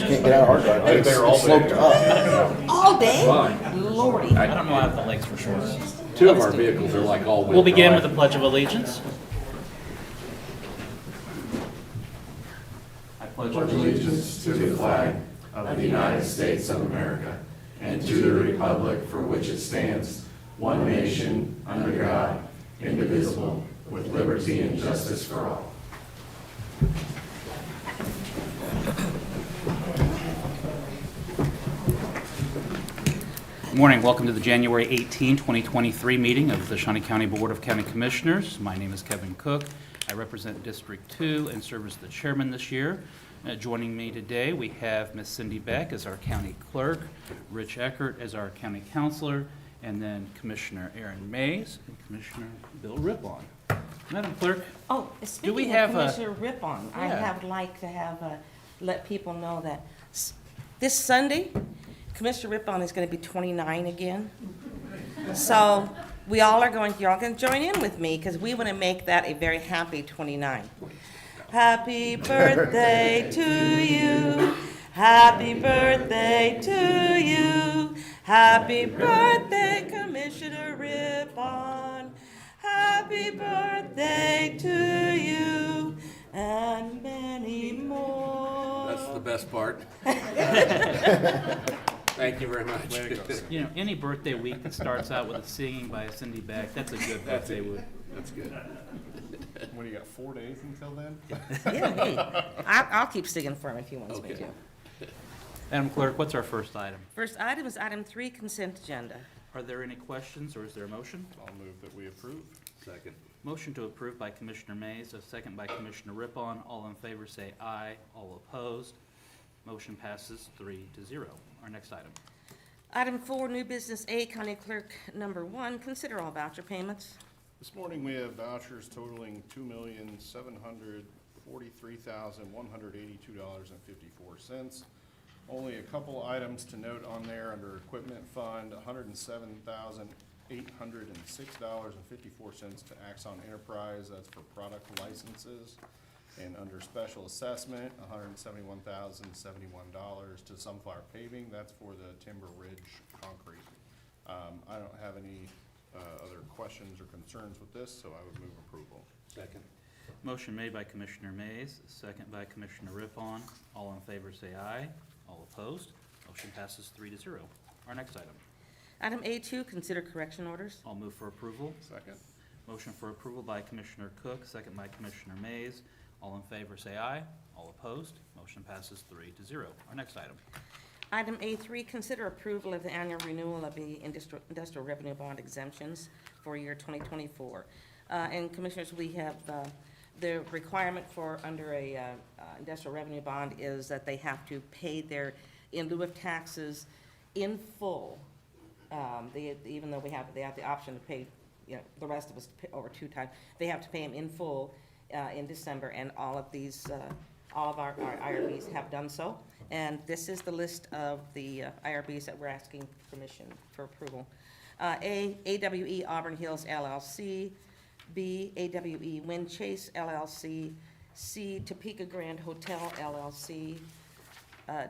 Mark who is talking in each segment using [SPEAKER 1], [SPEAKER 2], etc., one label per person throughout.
[SPEAKER 1] can't get out of our driveway. It's sloped up.
[SPEAKER 2] All day?
[SPEAKER 3] Fine.
[SPEAKER 2] Lordy.
[SPEAKER 4] I don't know if the lakes for sure.
[SPEAKER 3] Two of our vehicles are like all-wheel
[SPEAKER 4] We'll begin
[SPEAKER 3] drive.
[SPEAKER 4] with the Pledge of Allegiance. I pledge
[SPEAKER 5] allegiance to the flag of the United States of America and to the republic for which it stands, one nation, under God, indivisible, with liberty and justice for all.
[SPEAKER 4] Good morning. Welcome to the January 18, 2023 meeting of the Shawnee County Board of County Commissioners. My name is Kevin Cook. I represent District 2 and serve as the chairman this year. Joining me today, we have Ms. Cindy Beck as our county clerk, Rich Eckert as our county counselor, and then Commissioner Aaron Mays and Commissioner Bill Rippon. Madam Clerk,
[SPEAKER 2] Oh,
[SPEAKER 4] we
[SPEAKER 2] speaking
[SPEAKER 4] have
[SPEAKER 2] of
[SPEAKER 4] a-
[SPEAKER 2] Commissioner Rippon, I
[SPEAKER 4] Yeah.
[SPEAKER 2] have like to have, let people know that this Sunday, Commissioner Rippon is going to be 29 again. So we all are going, you're all going to join in with me because we want to make that a very happy 29. Happy birthday to you. Happy birthday to you. Happy birthday, Commissioner Rippon. Happy birthday to you and many more.
[SPEAKER 3] That's the best part. Thank you very much.
[SPEAKER 4] you know, any birthday week that starts out with a singing by Cindy Beck, that's a good birthday week.
[SPEAKER 3] That's good.
[SPEAKER 6] What do you got, 4 days until then?
[SPEAKER 2] Yeah, hey, I'll keep singing for him if he wants me
[SPEAKER 3] Okay.
[SPEAKER 2] to.
[SPEAKER 4] Madam Clerk, what's our first item?
[SPEAKER 2] First item is item 3, consent agenda.
[SPEAKER 4] Are there any questions or is there a motion?
[SPEAKER 6] I'll move that we approve.
[SPEAKER 3] Second.
[SPEAKER 4] Motion to approve by Commissioner Mays, a second by Commissioner Rippon. All in favor say aye. All opposed. Motion passes 3-0. Our next item.
[SPEAKER 2] Item 4, new business A, County Clerk number 1, consider all voucher payments.
[SPEAKER 6] This morning, we have vouchers totaling $2,743,182.54. Only a couple items to note on there under Equipment Fund, $107,806.54 to Axon Enterprise, that's for product licenses. And under Special Assessment, $171,071 to Sunflower Paving, that's for the Timber Ridge concrete. I don't have any other questions or concerns with this, so I would move approval.
[SPEAKER 3] Second.
[SPEAKER 4] Motion made by Commissioner Mays, second by Commissioner Rippon. All in favor say aye. All opposed. Motion passes 3-0. Our next item.
[SPEAKER 2] Item A2, consider correction orders.
[SPEAKER 4] I'll move for approval.
[SPEAKER 6] Second.
[SPEAKER 4] Motion for approval by Commissioner Cook, second by Commissioner Mays. All in favor say aye. All opposed. Motion passes 3-0. Our next item.
[SPEAKER 2] Item A3, consider approval of the annual renewal of the industrial revenue bond exemptions for year 2024. And Commissioners, we have the requirement for under a industrial revenue bond is that they have to pay their, in lieu of taxes, in full. Even though they have the option to pay, you know, the rest of us pay over 2 times, they have to pay them in full in December, and all of these, all of our IRBs have done so. And this is the list of the IRBs that we're asking permission for approval. A, AWE Auburn Hills LLC. B, AWE Wind Chase LLC. C, Topeka Grand Hotel LLC.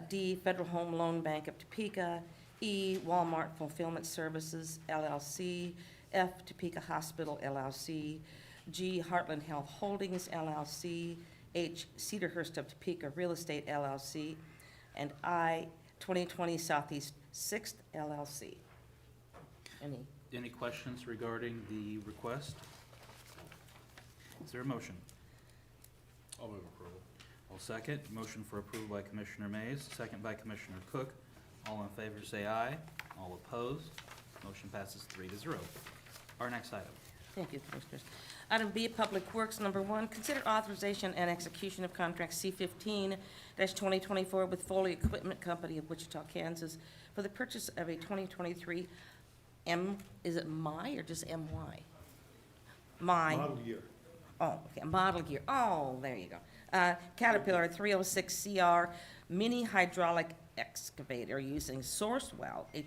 [SPEAKER 2] D, Federal Home Loan Bank of Topeka. E, Walmart Fulfillment Services LLC. F, Topeka Hospital LLC. G, Heartland Health Holdings LLC. H, Cedarhurst of Topeka Real Estate LLC. And I, 2020 Southeast 6th LLC.
[SPEAKER 4] Any questions regarding the request? Is there a motion?
[SPEAKER 6] I'll move approval.
[SPEAKER 4] I'll second. Motion for approval by Commissioner Mays, second by Commissioner Cook. All in favor say aye. All opposed. Motion passes 3-0. Our next item.
[SPEAKER 2] Thank you, Commissioners. Item B, Public Works, number 1, consider authorization and execution of contract C-15-2024 with Foley Equipment Company of Wichita, Kansas, for the purchase of a 2023 is it MY or just MY?
[SPEAKER 1] Model year.
[SPEAKER 2] Oh, okay, model year. Oh, there you go. Caterpillar 306 CR mini hydraulic excavator using Sourcewell, a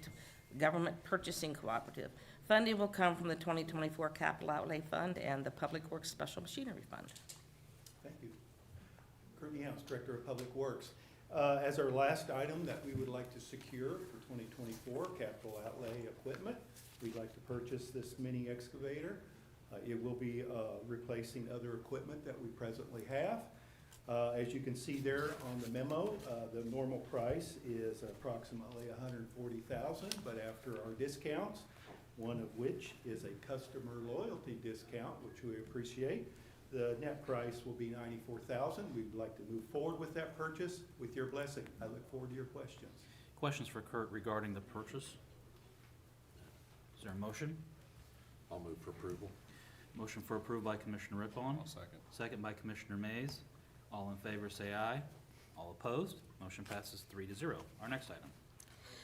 [SPEAKER 2] government purchasing cooperative. Funding will come from the 2024 Capital Outlay Fund and the Public Works Special Machinery Fund.
[SPEAKER 7] Thank you. Courtney House, Director of Public Works. As our last item that we would like to secure for 2024, capital outlay equipment, we'd like to purchase this mini excavator. It will be replacing other equipment that we presently have. As you can see there on the memo, the normal price is approximately $140,000, but after our discounts, one of which is a customer loyalty discount, which we appreciate, the net price will be $94,000. We'd like to move forward with that purchase with your blessing. I look forward to your questions.
[SPEAKER 4] Questions for Kurt regarding the purchase? Is there a motion?
[SPEAKER 3] I'll move for approval.
[SPEAKER 4] Motion for approval by Commissioner Rippon.
[SPEAKER 6] I'll second.
[SPEAKER 4] Second by Commissioner Mays. All in favor say aye. All opposed? Motion passes 3-0. Our next item.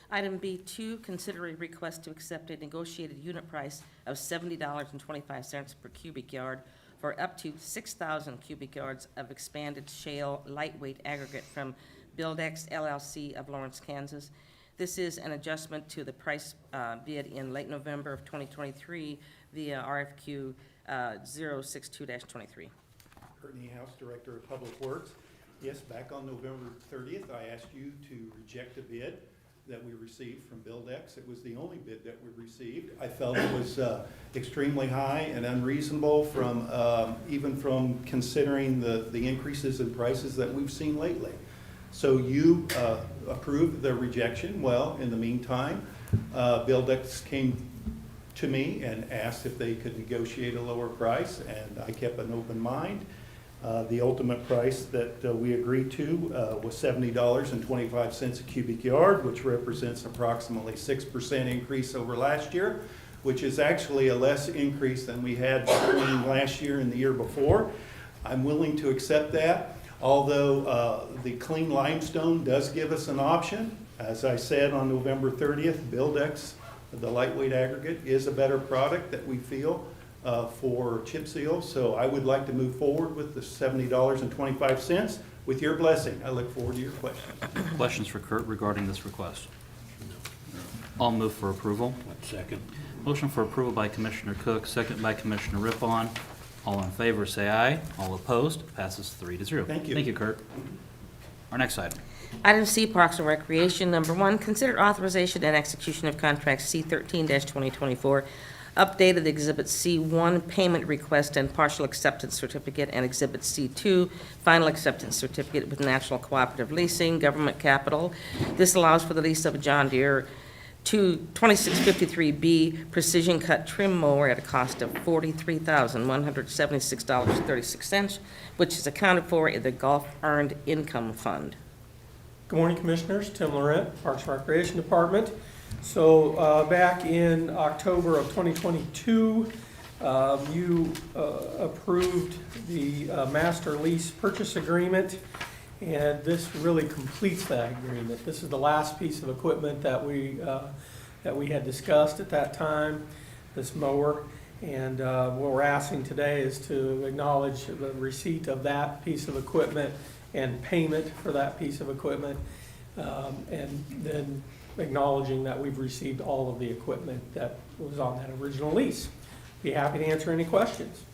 [SPEAKER 2] Item B2, consider a request to accept a negotiated unit price of $70.25 per cubic yard for up to 6,000 cubic yards of expanded shale lightweight aggregate from Buildex LLC of Lawrence, Kansas. This is an adjustment to the price bid in late November of 2023 via RFQ 062-23.
[SPEAKER 7] Courtney House, Director of Public Works. Yes, back on November 30th, I asked you to reject a bid that we received from Buildex. It was the only bid that we received. I felt it was extremely high and unreasonable from, even from considering the increases in prices that we've seen lately. So you approved the rejection. Well, in the meantime, Buildex came to me and asked if they could negotiate a lower price, and I kept an open mind. The ultimate price that we agreed to was $70.25 a cubic yard, which represents approximately 6% increase over last year, which is actually a less increase than we had between last year and the year before. I'm willing to accept that, although the clean limestone does give us an option. As I said on November 30th, Buildex, the lightweight aggregate, is a better product that we feel for chip seal. So I would like to move forward with the $70.25 with your blessing. I look forward to your questions.
[SPEAKER 4] Questions for Kurt regarding this request? I'll move for approval.
[SPEAKER 3] Second.
[SPEAKER 4] Motion for approval by Commissioner Cook, second by Commissioner Rippon. All in favor say aye. All opposed? Passes 3-0.
[SPEAKER 7] Thank you.
[SPEAKER 4] Thank you, Kurt. Our next item.
[SPEAKER 2] Item C, Parks and Recreation. Number 1, consider authorization and execution of contract C13-2024, updated Exhibit C1 payment request and partial acceptance certificate, and Exhibit C2 final acceptance certificate with National Cooperative Leasing, Government Capital. This allows for the lease of a John Deere 2653B precision cut trim mower at a cost of $43,176.36, which is accounted for in the Gulf Earned Income Fund.
[SPEAKER 8] Good morning, Commissioners. Tim Laurent, Parks and Recreation Department. So back in October of 2022, you approved the master lease purchase agreement, and this really completes that agreement. This is the last piece of equipment that we had discussed at that time, this mower. And what we're asking today is to acknowledge the receipt of that piece of equipment and payment for that piece of equipment, and then acknowledging that we've received all of the equipment that was on that original lease. Be happy to answer any questions.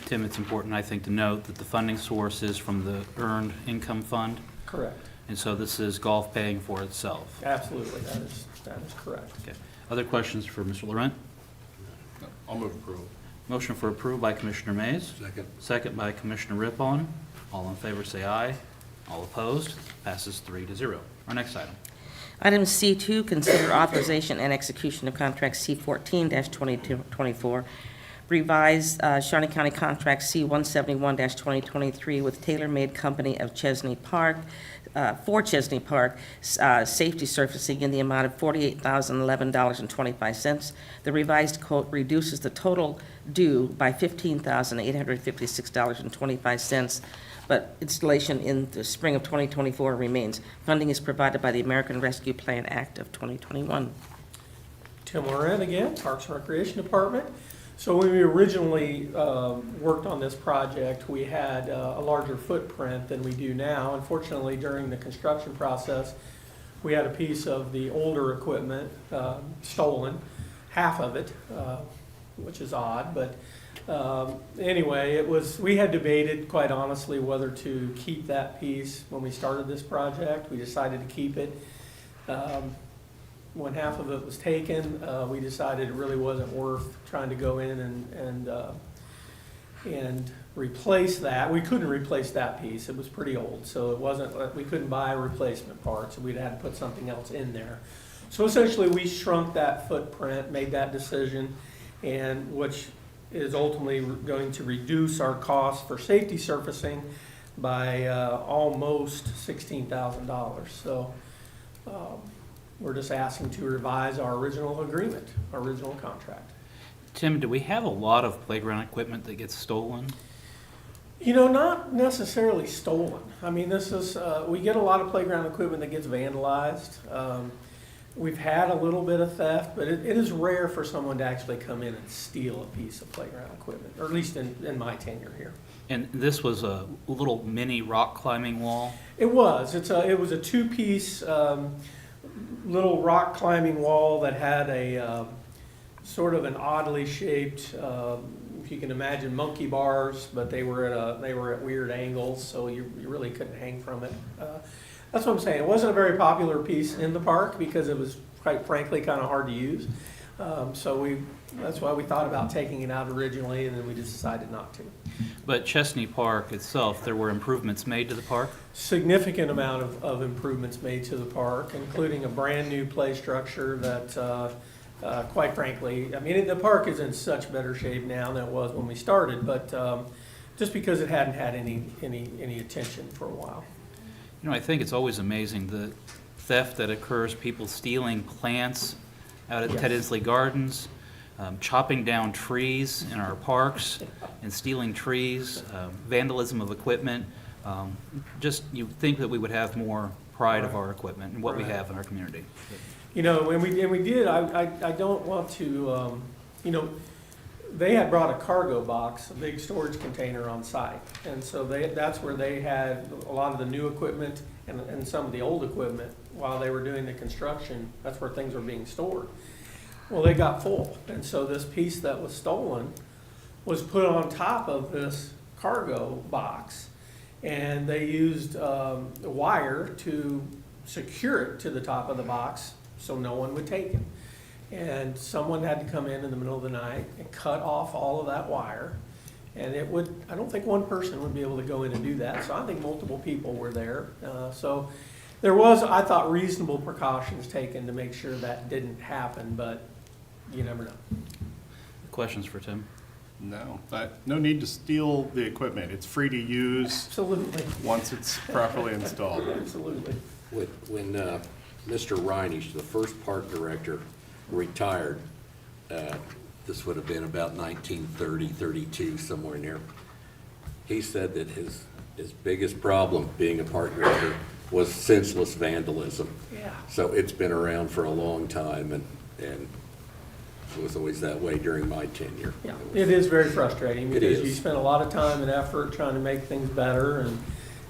[SPEAKER 4] Tim, it's important, I think, to note that the funding source is from the Earned Income Fund,
[SPEAKER 8] Correct.
[SPEAKER 4] and so this is golf paying for itself.
[SPEAKER 8] Absolutely, that is correct.
[SPEAKER 4] Okay. Other questions for Mr. Laurent?
[SPEAKER 6] No, I'll move approval.
[SPEAKER 4] Motion for approval by Commissioner Mays.
[SPEAKER 3] Second.
[SPEAKER 4] Second by Commissioner Rippon. All in favor say aye. All opposed? Passes 3-0. Our next item.
[SPEAKER 2] Item C2, consider authorization and execution of contract C14-2024, revised Shawnee County Contract C171-2023 with Tailor Made Company of Chesney Park, for Chesney Park, safety surfacing in the amount of $48,011.25. The revised quote reduces the total due by $15,856.25, but installation in the spring of 2024 remains. Funding is provided by the American Rescue Plan Act of 2021.
[SPEAKER 8] Tim Laurent again, Parks and Recreation Department. So when we originally worked on this project, we had a larger footprint than we do now. Unfortunately, during the construction process, we had a piece of the older equipment stolen, half of it, which is odd, but Anyway, we had debated, quite honestly, whether to keep that piece when we started this project. We decided to keep it. When half of it was taken, we decided it really wasn't worth trying to go in and replace that. We couldn't replace that piece. It was pretty old, so it wasn't, we couldn't buy replacement parts. We'd had to put something else in there. So essentially, we shrunk that footprint, made that decision, and which is ultimately going to reduce our cost for safety surfacing by almost $16,000. So we're just asking to revise our original agreement, our original contract.
[SPEAKER 4] Tim, do we have a lot of playground equipment that gets stolen?
[SPEAKER 8] You know, not necessarily stolen. I mean, this is, we get a lot of playground equipment that gets vandalized. We've had a little bit of theft, but it is rare for someone to actually come in and steal a piece of playground equipment, or at least in my tenure here.
[SPEAKER 4] And this was a little mini rock climbing wall?
[SPEAKER 8] It was. It was a two-piece little rock climbing wall that had a sort of an oddly shaped, if you can imagine, monkey bars, but they were at weird angles, so you really couldn't hang from it. That's what I'm saying. It wasn't a very popular piece in the park because it was, quite frankly, kind of hard to use. So that's why we thought about taking it out originally, and then we just decided not to.
[SPEAKER 4] But Chesney Park itself, there were improvements made to the park?
[SPEAKER 8] Significant amount of improvements made to the park, including a brand-new play structure that, quite frankly, I mean, the park is in such better shape now than it was when we started, but just because it hadn't had any attention for a while.
[SPEAKER 4] You know, I think it's always amazing the theft that occurs, people stealing plants out at Ted Isley Gardens, chopping down trees in our parks and stealing trees, vandalism of equipment. Just, you think that we would have more pride of our equipment and what we have in our community.
[SPEAKER 8] You know, and we did, I don't want to, you know, they had brought a cargo box, a big storage container on site. And so that's where they had a lot of the new equipment and some of the old equipment while they were doing the construction. That's where things were being stored. Well, they got full. And so this piece that was stolen was put on top of this cargo box. And they used a wire to secure it to the top of the box so no one would take it. And someone had to come in the middle of the night and cut off all of that wire. And it would, I don't think one person would be able to go in and do that. So I think multiple people were there. So there was, I thought, reasonable precautions taken to make sure that didn't happen, but you never know.
[SPEAKER 4] Questions for Tim?
[SPEAKER 6] No, no need to steal the equipment. It's free to use
[SPEAKER 8] Absolutely.
[SPEAKER 6] once it's properly installed.
[SPEAKER 8] Absolutely.
[SPEAKER 3] When Mr. Reinisch, the first park director, retired, this would have been about 1930, 32, somewhere in there. He said that his biggest problem being a park director was senseless vandalism.
[SPEAKER 8] Yeah.
[SPEAKER 3] So it's been around for a long time, and it was always that way during my tenure.
[SPEAKER 8] Yeah, it is very frustrating
[SPEAKER 3] It
[SPEAKER 8] because
[SPEAKER 3] is.
[SPEAKER 8] you spend a lot of time and effort trying to make things better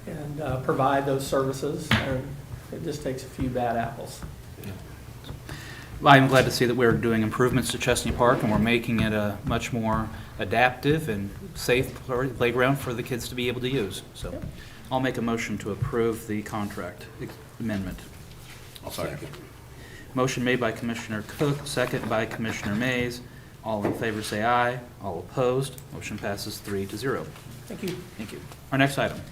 [SPEAKER 8] and provide those services, and it just takes a few bad apples.
[SPEAKER 4] I'm glad to see that we're doing improvements to Chesney Park and we're making it a much more adaptive and safe playground for the kids to be able to use. So I'll make a motion to approve the contract amendment.
[SPEAKER 3] I'll second.
[SPEAKER 4] Motion made by Commissioner Cook, second by Commissioner Mays. All in favor say aye. All opposed, motion passes 3-0.
[SPEAKER 8] Thank you.
[SPEAKER 4] Thank you. Our next item.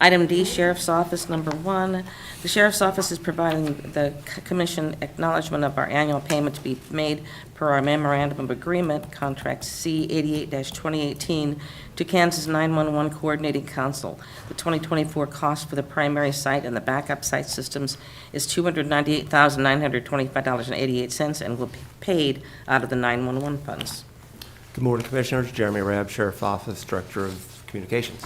[SPEAKER 2] Item D, Sheriff's Office, number 1. The Sheriff's Office is providing the Commission acknowledgement of our annual payment to be made per our Memorandum of Agreement, Contract C-88-2018, to Kansas 911 Coordinating Council. The 2024 cost for the primary site and the backup site systems is $298,925.88 and will be paid out of the 911 funds.
[SPEAKER 9] Good morning, Commissioners. Jeremy Rabb, Sheriff's Office, Director of Communications.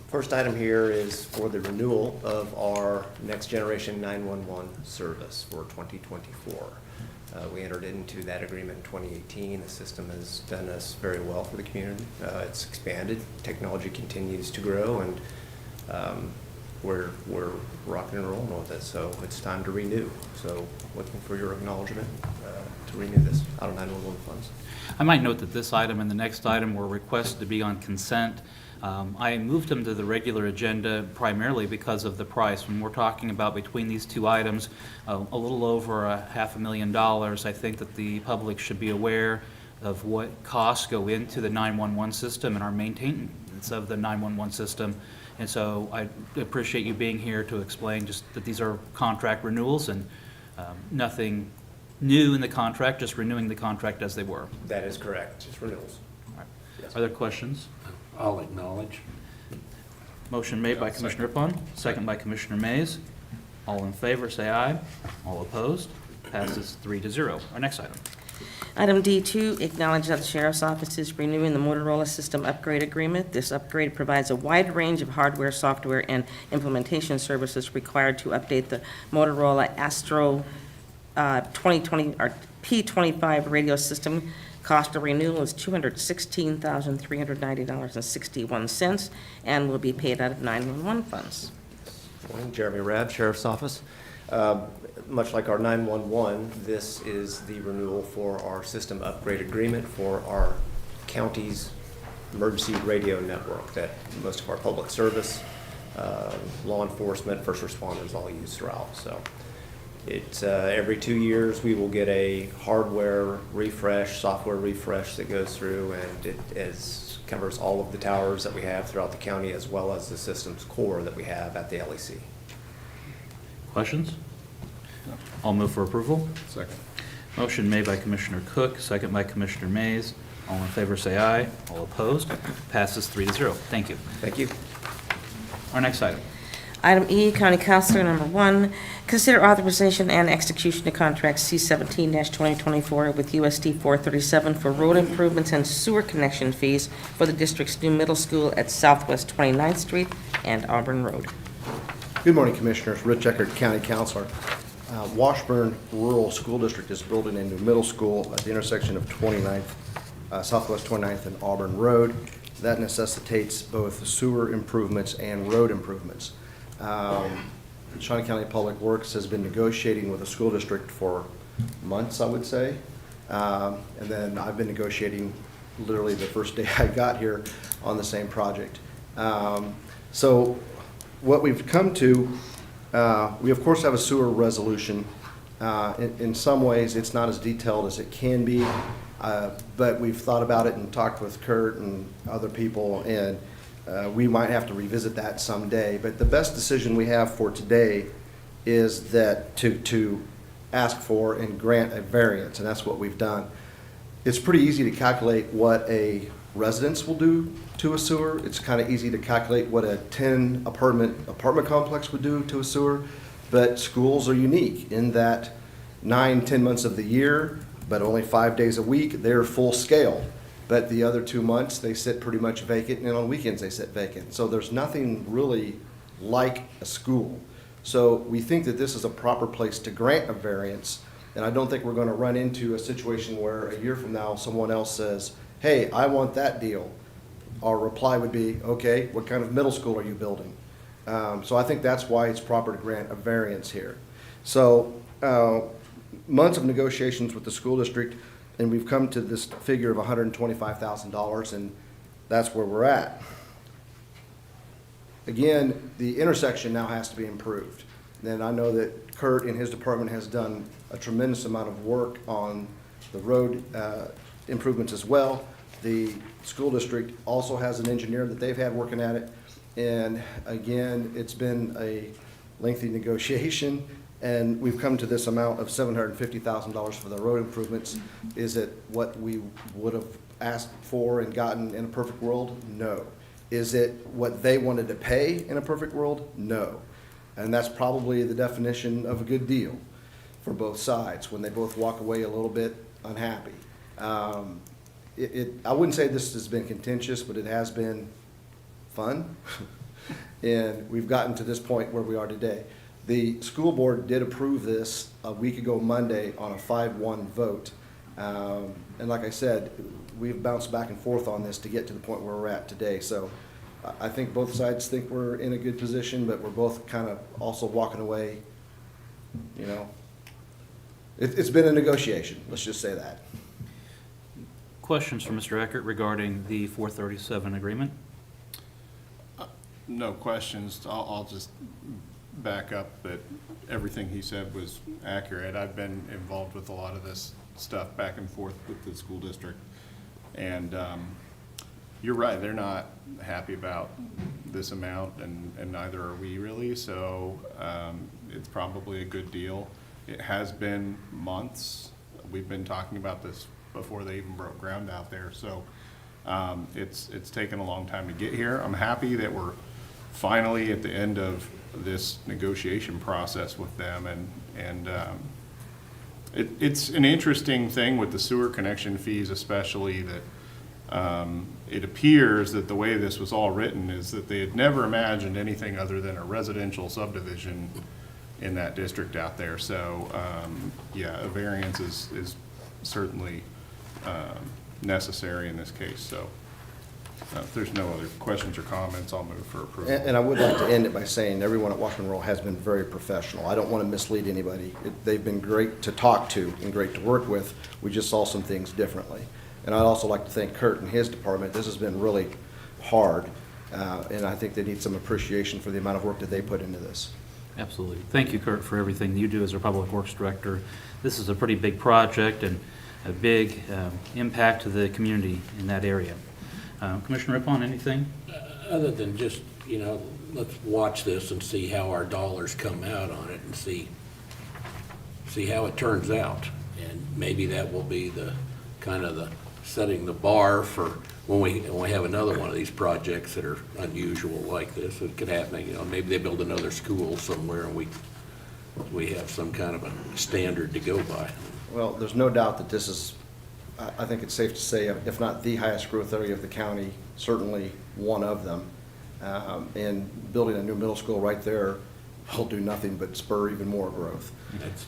[SPEAKER 9] First item here is for the renewal of our Next Generation 911 service for 2024. We entered into that agreement in 2018. The system has done us very well for the community. It's expanded. Technology continues to grow, and we're rocking and rolling with it, so it's time to renew. So looking for your acknowledgement to renew this out of 911 funds.
[SPEAKER 4] I might note that this item and the next item were requested to be on consent. I moved them to the regular agenda primarily because of the price. When we're talking about between these two items, a little over $500,000, I think that the public should be aware of what costs go into the 911 system and our maintenance of the 911 system. And so I appreciate you being here to explain just that these are contract renewals and nothing new in the contract, just renewing the contract as they were.
[SPEAKER 9] That is correct, just renewals.
[SPEAKER 4] All right.
[SPEAKER 9] Yes.
[SPEAKER 4] Are there questions?
[SPEAKER 3] I'll acknowledge.
[SPEAKER 4] Motion made by Commissioner Rippon, second by Commissioner Mays. All in favor, say aye. All opposed? Passes 3-0. Our next item.
[SPEAKER 2] Item D2, acknowledge that the Sheriff's Office is renewing the Motorola System Upgrade Agreement. This upgrade provides a wide range of hardware, software, and implementation services required to update the Motorola Astro 2020 or P25 radio system. Cost of renewal is $216,390.61 and will be paid out of 911 funds.
[SPEAKER 9] Morning, Jeremy Rabb, Sheriff's Office. Much like our 911, this is the renewal for our system upgrade agreement for our county's emergency radio network that most of our public service, law enforcement, first responders all use throughout. So it's every 2 years we will get a hardware refresh, software refresh that goes through, and it covers all of the towers that we have throughout the county as well as the system's core that we have at the LEC.
[SPEAKER 4] Questions? I'll move for approval.
[SPEAKER 6] Second.
[SPEAKER 4] Motion made by Commissioner Cook, second by Commissioner Mays. All in favor, say aye. All opposed? Passes 3-0. Thank you.
[SPEAKER 9] Thank you.
[SPEAKER 4] Our next item.
[SPEAKER 2] Item E, County Counselor number 1, consider authorization and execution of contract C-17-2024 with USD 437 for road improvements and sewer connection fees for the district's new middle school at Southwest 29th Street and Auburn Road.
[SPEAKER 10] Good morning, Commissioners. Rich Eckert, County Counselor. Washburn Rural School District is building a new middle school at the intersection of 29th, Southwest 29th and Auburn Road. That necessitates both sewer improvements and road improvements. Shawnee County Public Works has been negotiating with the school district for months, I would say. And then I've been negotiating literally the first day I got here on the same project. So what we've come to, we of course have a sewer resolution. In some ways, it's not as detailed as it can be, but we've thought about it and talked with Kurt and other people, and we might have to revisit that someday. But the best decision we have for today is that to ask for and grant a variance, and that's what we've done. It's pretty easy to calculate what a residence will do to a sewer. It's kind of easy to calculate what a 10 apartment complex would do to a sewer. But schools are unique in that 9-10 months of the year, but only 5 days a week, they're full scale. But the other 2 months, they sit pretty much vacant, and on weekends they sit vacant. So there's nothing really like a school. So we think that this is a proper place to grant a variance, and I don't think we're gonna run into a situation where a year from now, someone else says, hey, I want that deal. Our reply would be, okay, what kind of middle school are you building? So I think that's why it's proper to grant a variance here. So months of negotiations with the school district, and we've come to this figure of $125,000, and that's where we're at. Again, the intersection now has to be improved. And I know that Kurt in his department has done a tremendous amount of work on the road improvements as well. The school district also has an engineer that they've had working at it. And again, it's been a lengthy negotiation, and we've come to this amount of $750,000 for the road improvements. Is it what we would have asked for and gotten in a perfect world? No. Is it what they wanted to pay in a perfect world? No. And that's probably the definition of a good deal for both sides, when they both walk away a little bit unhappy. I wouldn't say this has been contentious, but it has been fun. And we've gotten to this point where we are today. The school board did approve this a week ago Monday on a 5-1 vote. And like I said, we've bounced back and forth on this to get to the point where we're at today. So I think both sides think we're in a good position, but we're both kind of also walking away, you know. It's been a negotiation, let's just say that.
[SPEAKER 4] Questions for Mr. Eckert regarding the 437 agreement?
[SPEAKER 6] No questions. I'll just back up that everything he said was accurate. I've been involved with a lot of this stuff back and forth with the school district. And you're right, they're not happy about this amount, and neither are we really. So it's probably a good deal. It has been months. We've been talking about this before they even broke ground out there. So it's taken a long time to get here. I'm happy that we're finally at the end of this negotiation process with them, and it's an interesting thing with the sewer connection fees, especially that it appears that the way this was all written is that they had never imagined anything other than a residential subdivision in that district out there. So yeah, a variance is certainly necessary in this case. So if there's no other questions or comments, I'll move for approval.
[SPEAKER 10] And I would like to end it by saying everyone at Washburn Rural has been very professional. I don't want to mislead anybody. They've been great to talk to and great to work with. We just saw some things differently. And I'd also like to thank Kurt and his department. This has been really hard, and I think they need some appreciation for the amount of work that they put into this.
[SPEAKER 4] Absolutely. Thank you, Kurt, for everything you do as our Public Works Director. This is a pretty big project and a big impact to the community in that area. Commissioner Rippon, anything?
[SPEAKER 3] Other than just, you know, let's watch this and see how our dollars come out on it and see how it turns out. And maybe that will be the kind of the setting the bar for when we have another one of these projects that are unusual like this. It could happen, you know, maybe they build another school somewhere and we have some kind of a standard to go by.
[SPEAKER 10] Well, there's no doubt that this is, I think it's safe to say, if not the highest growth area of the county, certainly one of them. And building a new middle school right there will do nothing but spur even more growth.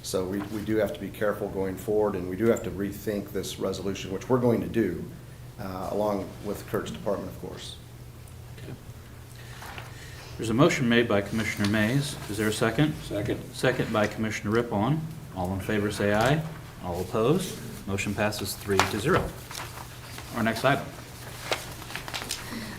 [SPEAKER 10] So we do have to be careful going forward, and we do have to rethink this resolution, which we're going to do, along with Kurt's department, of course.
[SPEAKER 4] Okay. There's a motion made by Commissioner Mays. Is there a second?
[SPEAKER 3] Second.
[SPEAKER 4] Second by Commissioner Rippon. All in favor say aye. All opposed? Motion passes 3-0. Our next item.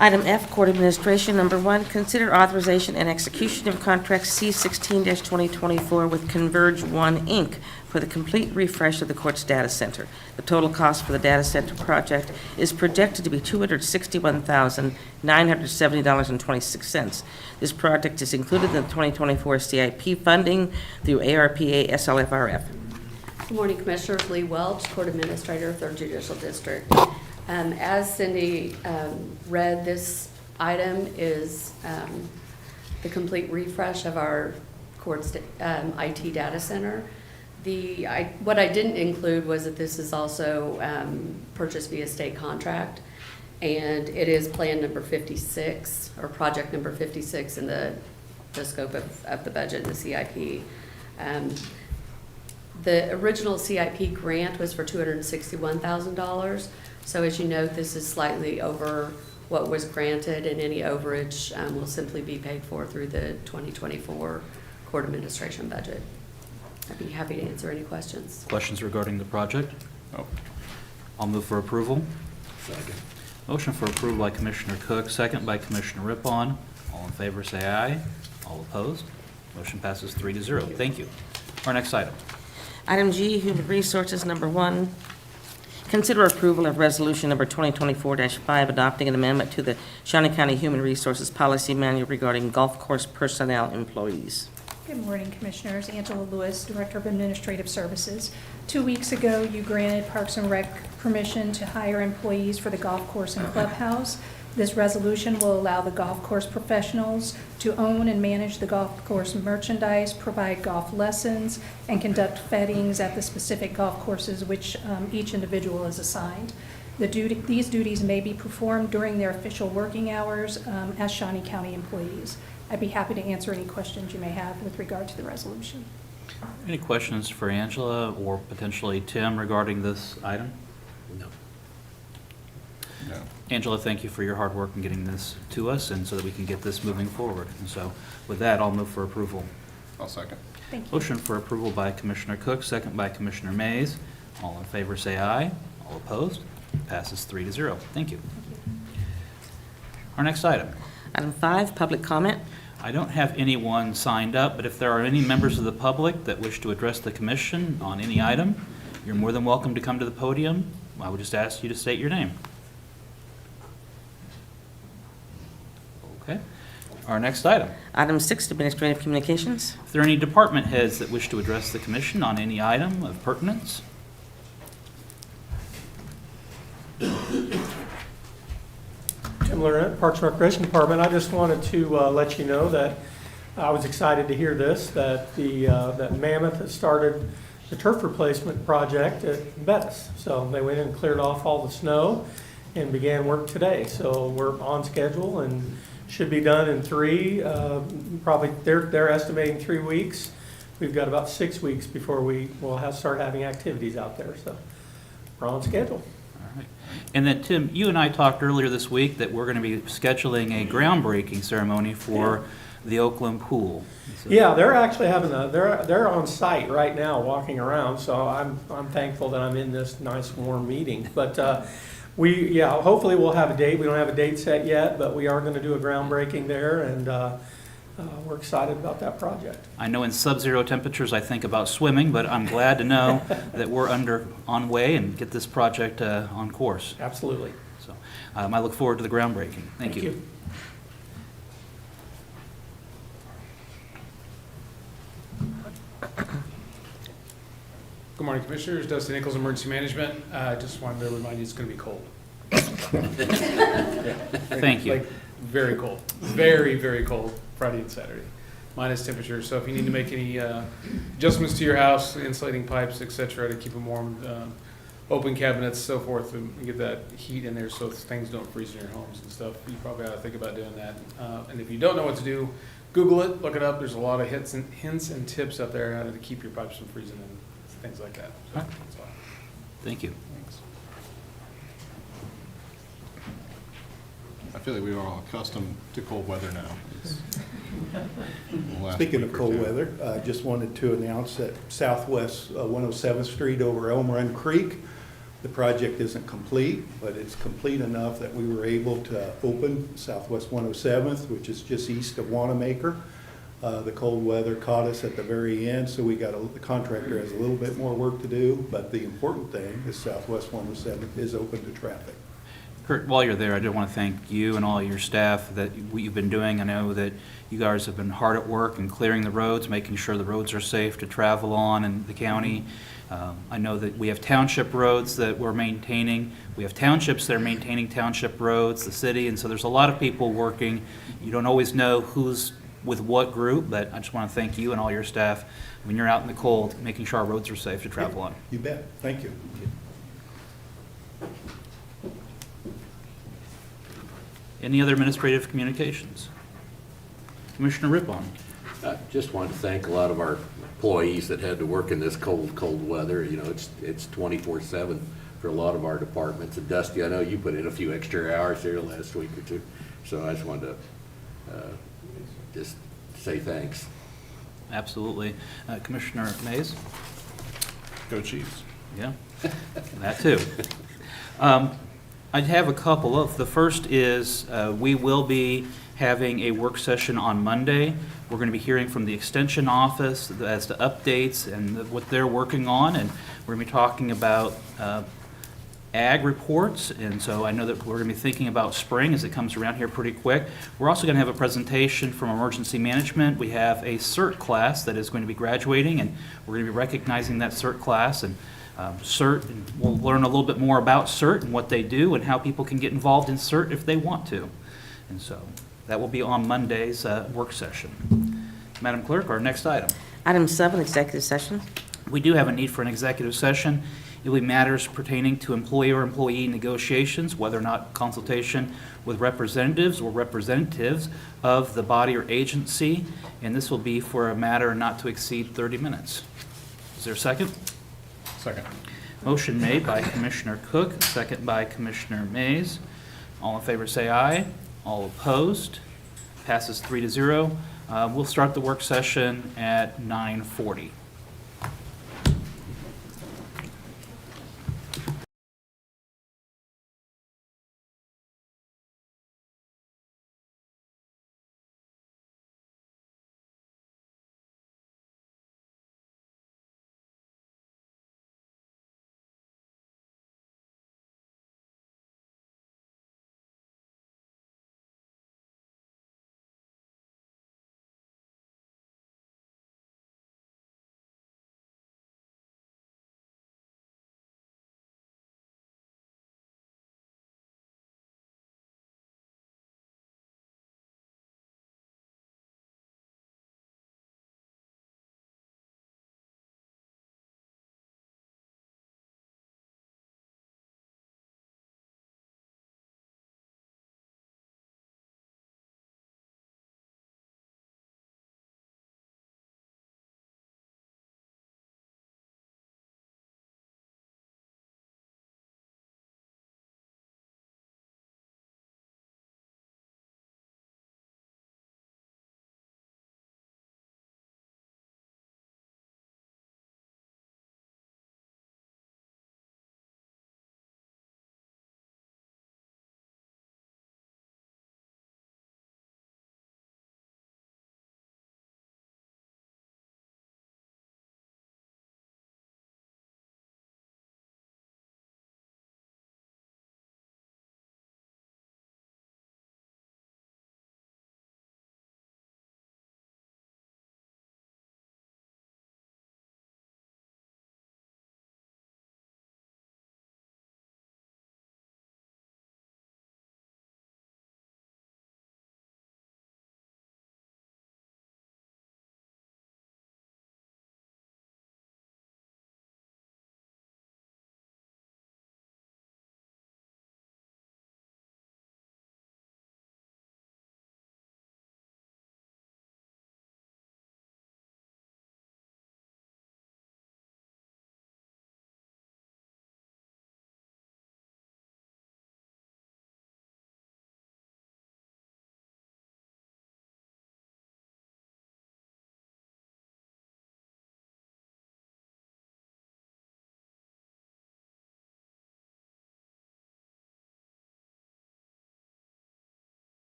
[SPEAKER 2] Item F, Court Administration, number 1, consider authorization and execution of contract C-16-2024 with Converge One, Inc. for the complete refresh of the court's data center. The total cost for the data center project is projected to be $261,970.26. This project is included in the 2024 CIP funding through ARPA SLFRF.
[SPEAKER 11] Good morning, Commissioners. Lee Welch, Court Administrator, 3rd Judicial District. As Cindy read, this item is the complete refresh of our court's IT data center. What I didn't include was that this is also purchased via state contract, and it is plan number 56, or project number 56 in the scope of the budget and the CIP. The original CIP grant was for $261,000. So as you note, this is slightly over what was granted, and any overage will simply be paid for through the 2024 court administration budget. I'd be happy to answer any questions.
[SPEAKER 4] Questions regarding the project?
[SPEAKER 6] Oh.
[SPEAKER 4] I'll move for approval.
[SPEAKER 3] Second.
[SPEAKER 4] Motion for approval by Commissioner Cook, second by Commissioner Rippon. All in favor say aye. All opposed? Motion passes 3-0. Thank you. Our next item.
[SPEAKER 2] Item G, Human Resources, number 1, consider approval of resolution number 2024-5, adopting an amendment to the Shawnee County Human Resources Policy Manual regarding golf course personnel employees.
[SPEAKER 12] Good morning, Commissioners. Angela Lewis, Director of Administrative Services. 2 weeks ago, you granted Parks and Rec permission to hire employees for the golf course and clubhouse. This resolution will allow the golf course professionals to own and manage the golf course merchandise, provide golf lessons, and conduct fettings at the specific golf courses which each individual is assigned. These duties may be performed during their official working hours as Shawnee County employees. I'd be happy to answer any questions you may have with regard to the resolution.
[SPEAKER 4] Any questions for Angela or potentially Tim regarding this item?
[SPEAKER 3] No.
[SPEAKER 6] Yeah.
[SPEAKER 4] Angela, thank you for your hard work in getting this to us and so that we can get this moving forward. And so with that, I'll move for approval.
[SPEAKER 6] I'll second.
[SPEAKER 12] Thank you.
[SPEAKER 4] Motion for approval by Commissioner Cook, second by Commissioner Mays. All in favor, say aye. All opposed? Passes 3-0. Thank you. Our next item.
[SPEAKER 2] Item 5, public comment.
[SPEAKER 4] I don't have anyone signed up, but if there are any members of the public that wish to address the commission on any item, you're more than welcome to come to the podium. I would just ask you to state your name. Okay. Our next item.
[SPEAKER 2] Item 6, administrative communications.
[SPEAKER 4] If there are any department heads that wish to address the commission on any item of pertinence,
[SPEAKER 8] Tim Laurent, Parks and Recreation Department. I just wanted to let you know that I was excited to hear this, that that Mammoth has started the turf replacement project at Bettis. So they went in and cleared off all the snow and began work today. So we're on schedule and should be done in 3, probably they're estimating 3 weeks. We've got about 6 weeks before we will start having activities out there. So we're on schedule.
[SPEAKER 4] all right. And then, Tim, you and I talked earlier this week that we're going to be scheduling a groundbreaking ceremony for the Oakland pool. So-
[SPEAKER 8] Yeah, they're actually having they're on site right now, walking around. So I'm thankful that I'm in this nice warm meeting. But hopefully we'll have a date. We don't have a date set yet, but we are going to do a groundbreaking there, and we're excited about that project.
[SPEAKER 4] I know in sub-zero temperatures I think about swimming, but I'm glad to know that we're on way and get this project on course.
[SPEAKER 8] Absolutely.
[SPEAKER 4] So I look forward to the groundbreaking. Thank you.
[SPEAKER 13] Good morning, Commissioners. Dustin Nichols, Emergency Management. Just wanted to remind you it's going to be cold.
[SPEAKER 4] Thank you.
[SPEAKER 13] Like, very cold. Very, very cold Friday and Saturday. Minus temperature. So if you need to make any adjustments to your house, insulating pipes, et cetera, to keep them warm, open cabinets, so forth, and get that heat in there so things don't freeze in your homes and stuff, you probably ought to think about doing that. And if you don't know what to do, Google it, look it up. There's a lot of hints and tips out there how to keep your pipes from freezing and things like that. So,
[SPEAKER 4] All right.
[SPEAKER 13] that's all.
[SPEAKER 4] Thank you.
[SPEAKER 13] Thanks.
[SPEAKER 6] I feel like we're all accustomed to cold weather now. It'll last a
[SPEAKER 7] Speaking of
[SPEAKER 6] week or
[SPEAKER 7] cold
[SPEAKER 6] two.
[SPEAKER 7] weather, I just wanted to announce that Southwest 107th Street over Elm Run Creek, the project isn't complete, but it's complete enough that we were able to open Southwest 107th, which is just east of Wanamaker. The cold weather caught us at the very end, so the contractor has a little bit more work to do, but the important thing is Southwest 107th is open to traffic.
[SPEAKER 4] Kurt, while you're there, I do want to thank you and all your staff that what you've been doing. I know that you guys have been hard at work in clearing the roads, making sure the roads are safe to travel on in the county. I know that we have township roads that we're maintaining. We have townships that are maintaining township roads, the city, and so there's a lot of people working. You don't always know who's with what group, but I just want to thank you and all your staff when you're out in the cold, making sure our roads are safe to travel on.
[SPEAKER 7] You bet. Thank you.
[SPEAKER 4] Any other administrative communications? Commissioner Rippon.
[SPEAKER 3] I just wanted to thank a lot of our employees that had to work in this cold weather. You know, it's 24/7 for a lot of our departments. And Dusty, I know you put in a few extra hours here last week or two, so I just wanted to just say thanks.
[SPEAKER 4] Absolutely. Commissioner Mays?
[SPEAKER 6] Go Chiefs.
[SPEAKER 4] Yeah, that too. I have a couple of, the first is we will be having a work session on Monday. We're going to be hearing from the Extension Office as to updates and what they're working on, and we're going to be talking about ag reports, and so I know that we're going to be thinking about spring as it comes around here pretty quick. We're also going to have a presentation from Emergency Management. We have a CERT class that is going to be graduating, and we're going to be recognizing that CERT class, and CERT, and we'll learn a little bit more about CERT and what they do and how people can get involved in CERT if they want to. And so that will be on Monday's work session. Madam Clerk, our next item.
[SPEAKER 2] Item 7, executive session.
[SPEAKER 4] We do have a need for an executive session. It will be matters pertaining to employer-employee negotiations, whether or not consultation with representatives or representatives of the body or agency, and this will be for a matter not to exceed 30 minutes. Is there a second?
[SPEAKER 6] Second.
[SPEAKER 4] Motion made by Commissioner Cook, second by Commissioner Mays. All in favor say aye. All opposed? Passes 3-0. We'll start the work session at 9:40.